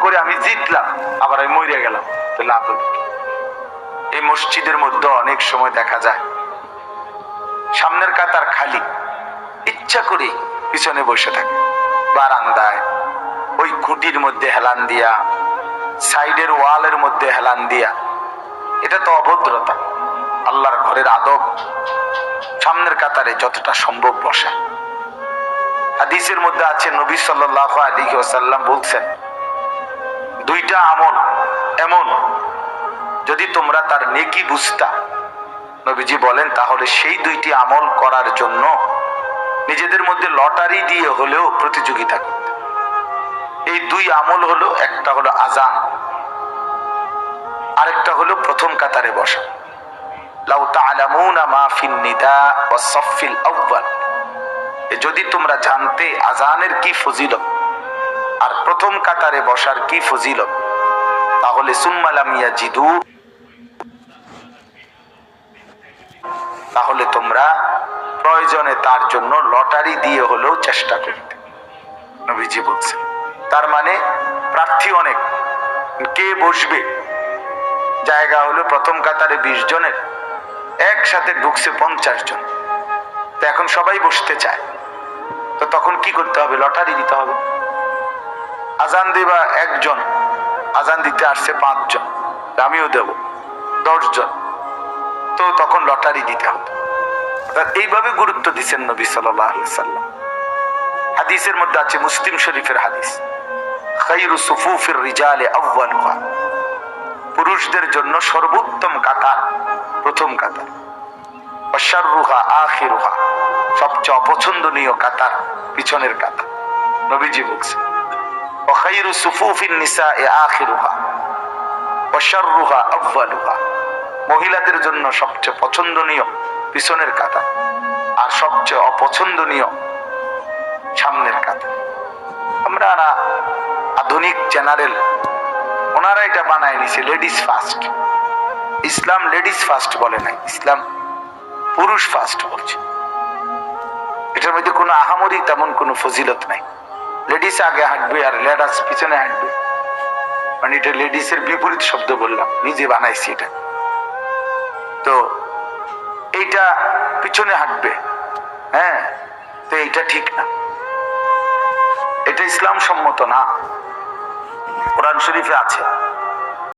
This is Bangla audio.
করে আমি জিতলাম, আবার আমি মরে গেলাম, তো লাভ হবে? এই মসজিদের মধ্যে অনেক সময় দেখা যায় সামনের কাতার খালি, ইচ্ছা করে পিছনে বসে থাকে, বারান্দায় ওই খুঁটির মধ্যে হেলান দিয়া, সাইডের ওয়ালের মধ্যে হেলান দিয়া। এটা তো অভদ্রতা, আল্লাহর ঘরের আদব। সামনের কাতারে যতটা সম্ভব বসা। হাদিসের মধ্যে আছে, নবী সাল্লাল্লাহু আলাইহি ওয়াসাল্লাম বলছেন, দুইটা আমল এমন, যদি তোমরা তার নেকি বুঝতা, নবীজি বলেন, তাহলে সেই দুইটি আমল করার জন্য নিজেদের মধ্যে লটারি দিয়ে হলেও প্রতিযোগিতা করতে। এই দুই আমল হলো, একটা হলো আযান, আরেকটা হলো প্রথম কাতারে বসা। লাউ তা'লামুনা মা ফিন নিদা ওয়াস সাফফিল আউয়াল, যদি তোমরা জানতে আযানের কি ফজিলত আর প্রথম কাতারে বসার কি ফজিলত, তাহলে সুম্মা লাম ইয়াজিদু, তাহলে তোমরা প্রয়োজনে তার জন্য লটারি দিয়ে হলেও চেষ্টা করতে, নবীজি বলছেন। তার মানে প্রার্থী অনেক, কে বসবে? জায়গা হলো প্রথম কাতারে 20 জনের, একসাথে ঢুকছে 50 জন, তো এখন সবাই বসতে চায়, তো তখন কি করতে হবে? লটারি দিতে হবে। আজান দিবা একজন, আজান দিতে আসছে 5 জন, আমিও দেব 10 জন, তো তখন লটারি দিতে হবে। এইভাবে গুরুত্ব দিচ্ছেন নবী সাল্লাল্লাহু আলাইহি ওয়াসাল্লাম। হাদিসের মধ্যে আছে, মুসলিম শরীফের হাদিস, খায়রু সুফুফির রিজালি আউয়ালুহা, পুরুষদের জন্য সর্বোত্তম কাতার প্রথম কাতার, ওয়া শাররুহা আখিরুহা, সবচেয়ে অপছন্দনীয় কাতার পিছনের কাতার, নবীজি বলছেন। ওয়া খায়রু সুফুফিন নিসাই আখিরুহা ওয়া শাররুহা আউয়ালুহা, মহিলাদের জন্য সবচেয়ে পছন্দনীয় পিছনের কাতার, আর সবচেয়ে অপছন্দনীয় সামনের কাতার। আমরা আধুনিক জেনারেল, ওনারা এটা বানায় নিছে লেডিস ফার্স্ট। ইসলাম লেডিস ফার্স্ট বলে নাই, ইসলাম পুরুষ ফার্স্ট বলছে। এটার মধ্যে কোনো আহামরি তেমন কোনো ফজিলত নাই। লেডিস আগে হাঁটবে আর লেডাস পিছনে হাঁটবে, মানে এটা লেডিসের বিপরীত শব্দ বললাম, নিজে বানাইছি এটা। তো এইটা পিছনে হাঁটবে, হ্যাঁ, তো এইটা ঠিক না, এটা ইসলাম সম্মত না। কোরআন শরীফে আছে,